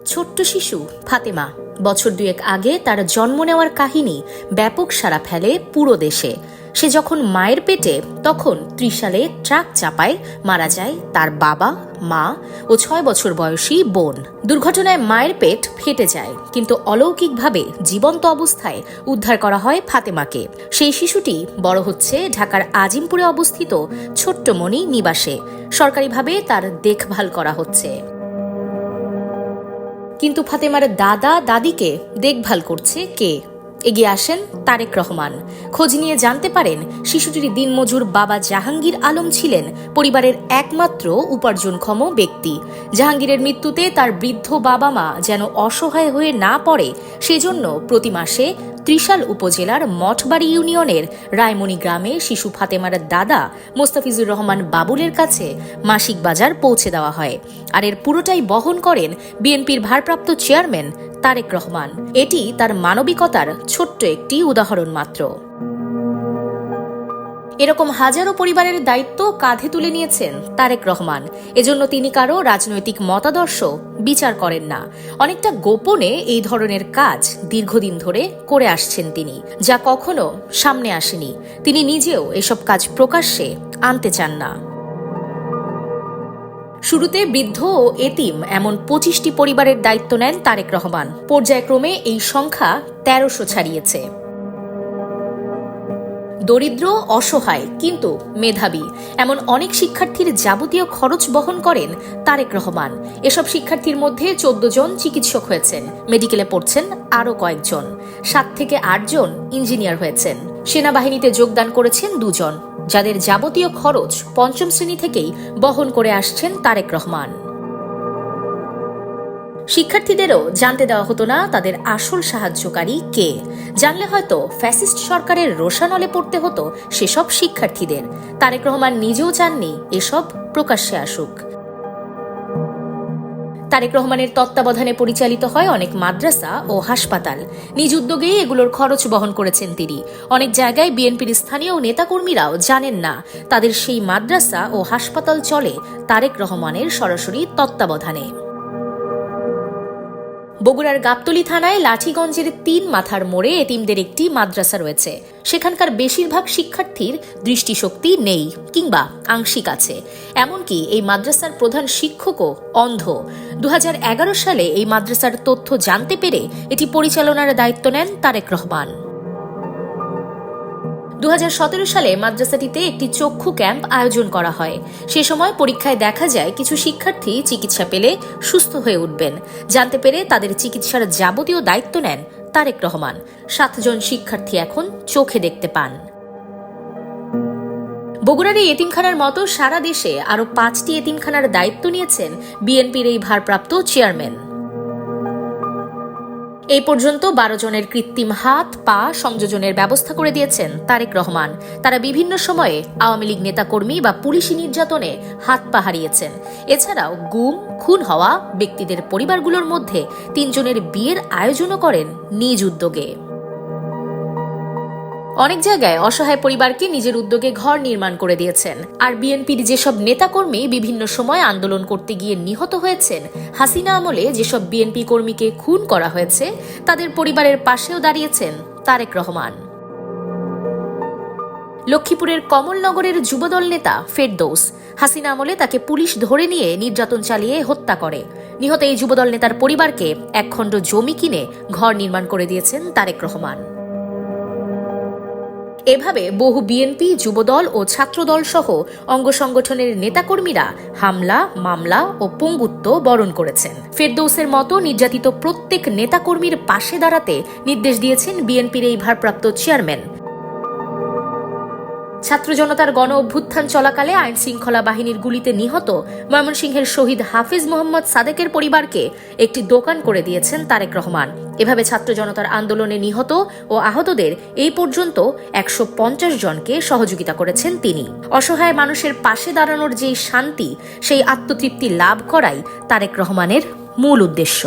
ছোট্ট শিশু ফাতেমা বছর দুয়েক আগে তার জন্ম নেওয়ার কাহিনী ব্যাপক সাড়া ফেলে পুরো দেশে। সে যখন মায়ের পেটে তখন ত্রিশালে ট্রাক চাপায় মারা যায় তার বাবা, মা ও 6 বছর বয়সী বোন। দুর্ঘটনায় মায়ের পেট ফেটে যায়, কিন্তু অলৌকিকভাবে জীবন্ত অবস্থায় উদ্ধার করা হয় ফাতেমাকে। সেই শিশুটি বড় হচ্ছে ঢাকার আজিমপুরে অবস্থিত ছোট্টমণি নিবাসে। সরকারিভাবে তার দেখভাল করা হচ্ছে। কিন্তু ফাতেমার দাদা দাদিকে দেখভাল করছে কে? এগিয়ে আসেন তারেক রহমান। খোঁজ নিয়ে জানতে পারেন শিশুটির দিনমজুর বাবা জাহাঙ্গীর আলম ছিলেন পরিবারের একমাত্র উপার্জনক্ষম ব্যক্তি। জাহাঙ্গীরের মৃত্যুতে তার বৃদ্ধ বাবা মা যেন অসহায় হয়ে না পড়ে, সেজন্য প্রতি মাসে ত্রিশাল উপজেলার মঠবাড়ি ইউনিয়নের রায়মণি গ্রামে শিশু ফাতেমার দাদা মোস্তাফিজুর রহমান বাবুলের কাছে মাসিক বাজার পৌঁছে দেওয়া হয়। আর এর পুরোটাই বহন করেন বিএনপির ভারপ্রাপ্ত চেয়ারম্যান তারেক রহমান। এটি তার মানবিকতার ছোট্ট একটি উদাহরণ মাত্র। এরকম হাজারো পরিবারের দায়িত্ব কাঁধে তুলে নিয়েছেন তারেক রহমান। এজন্য তিনি কারো রাজনৈতিক মতাদর্শ বিচার করেন না। অনেকটা গোপনে এই ধরনের কাজ দীর্ঘদিন ধরে করে আসছেন তিনি, যা কখনো সামনে আসেনি। তিনি নিজেও এসব কাজ প্রকাশ্যে আনতে চান না। শুরুতে বৃদ্ধ ও এতিম এমন 25টি পরিবারের দায়িত্ব নেন তারেক রহমান। পর্যায়ক্রমে এই সংখ্যা 1300 ছাড়িয়েছে। দরিদ্র, অসহায় কিন্তু মেধাবী এমন অনেক শিক্ষার্থীর যাবতীয় খরচ বহন করেন তারেক রহমান। এসব শিক্ষার্থীর মধ্যে 14 জন চিকিৎসক হয়েছেন, মেডিকেলে পড়ছেন আরও কয়েকজন, 7 থেকে 8 জন ইঞ্জিনিয়ার হয়েছেন। সেনাবাহিনীতে যোগদান করেছেন 2 জন, যাদের যাবতীয় খরচ 5ম শ্রেণী থেকেই বহন করে আসছেন তারেক রহমান। শিক্ষার্থীদেরও জানতে দেওয়া হতো না তাদের আসল সাহায্যকারী কে। জানলে হয়তো ফ্যাসিস্ট সরকারের রোষানলে পড়তে হতো সেসব শিক্ষার্থীদের। তারেক রহমান নিজেও চাননি এসব প্রকাশ্যে আসুক। তারেক রহমানের তত্ত্বাবধানে পরিচালিত হয় অনেক মাদ্রাসা ও হাসপাতাল। নিজ উদ্যোগেই এগুলোর খরচ বহন করেছেন তিনি। অনেক জায়গায় বিএনপির স্থানীয় নেতাকর্মীরাও জানেন না তাদের সেই মাদ্রাসা ও হাসপাতাল চলে তারেক রহমানের সরাসরি তত্ত্বাবধানে। বগুড়ার গাবতলী থানায় লাঠিগঞ্জের 3 মাথার মোড়ে এতিমদের একটি মাদ্রাসা রয়েছে। সেখানকার বেশিরভাগ শিক্ষার্থীর দৃষ্টিশক্তি নেই কিংবা আংশিক আছে। এমনকি এই মাদ্রাসার প্রধান শিক্ষকও অন্ধ। 2011 সালে এই মাদ্রাসার তথ্য জানতে পেরে এটি পরিচালনার দায়িত্ব নেন তারেক রহমান। 2017 সালে মাদ্রাসাটিতে একটি চক্ষু ক্যাম্প আয়োজন করা হয়। সে সময় পরীক্ষায় দেখা যায় কিছু শিক্ষার্থী চিকিৎসা পেলে সুস্থ হয়ে উঠবেন। জানতে পেরে তাদের চিকিৎসার যাবতীয় দায়িত্ব নেন তারেক রহমান। 7 জন শিক্ষার্থী এখন চোখে দেখতে পান। বগুড়ার এই এতিমখানার মতো সারা দেশে আরও 5টি এতিমখানার দায়িত্ব নিয়েছেন বিএনপির এই ভারপ্রাপ্ত চেয়ারম্যান। এই পর্যন্ত 12 জনের কৃত্রিম হাত পা সংযোজনের ব্যবস্থা করে দিয়েছেন তারেক রহমান। তারা বিভিন্ন সময়ে আওয়ামী লীগ নেতাকর্মী বা পুলিশি নির্যাতনে হাত পা হারিয়েছেন। এছাড়াও গুম, খুন হওয়া ব্যক্তিদের পরিবারগুলোর মধ্যে 3 জনের বিয়ের আয়োজনও করেন নিজ উদ্যোগে। অনেক জায়গায় অসহায় পরিবারকে নিজের উদ্যোগে ঘর নির্মাণ করে দিয়েছেন। আর বিএনপির যেসব নেতাকর্মী বিভিন্ন সময় আন্দোলন করতে গিয়ে নিহত হয়েছেন, হাসিনা আমলে যেসব বিএনপি কর্মীকে খুন করা হয়েছে, তাদের পরিবারের পাশেও দাঁড়িয়েছেন তারেক রহমান। লক্ষ্মীপুরের কমলনগরের যুবদল নেতা ফেরদৌস, হাসিনা আমলে তাকে পুলিশ ধরে নিয়ে নির্যাতন চালিয়ে হত্যা করে। নিহত এই যুবদল নেতার পরিবারকে 1 খণ্ড জমি কিনে ঘর নির্মাণ করে দিয়েছেন তারেক রহমান। এভাবে বহু বিএনপি, যুবদল ও ছাত্রদল সহ অঙ্গ সংগঠনের নেতাকর্মীরা হামলা, মামলা ও পঙ্গুত্ব বরণ করেছেন। ফেরদৌসের মতো নির্যাতিত প্রত্যেক নেতাকর্মীর পাশে দাঁড়াতে নির্দেশ দিয়েছেন বিএনপির এই ভারপ্রাপ্ত চেয়ারম্যান। ছাত্র জনতার গণ অভ্যুত্থান চলাকালে আইন শৃঙ্খলা বাহিনীর গুলিতে নিহত ময়মনসিংহের শহীদ হাফিজ মোহাম্মদ সাদেকের পরিবারকে একটি দোকান করে দিয়েছেন তারেক রহমান। এভাবে ছাত্র জনতার আন্দোলনে নিহত ও আহতদের এই পর্যন্ত 150 জনকে সহযোগিতা করেছেন তিনি। অসহায় মানুষের পাশে দাঁড়ানোর যেই শান্তি, সেই আত্মতৃপ্তি লাভ করাই তারেক রহমানের মূল উদ্দেশ্য।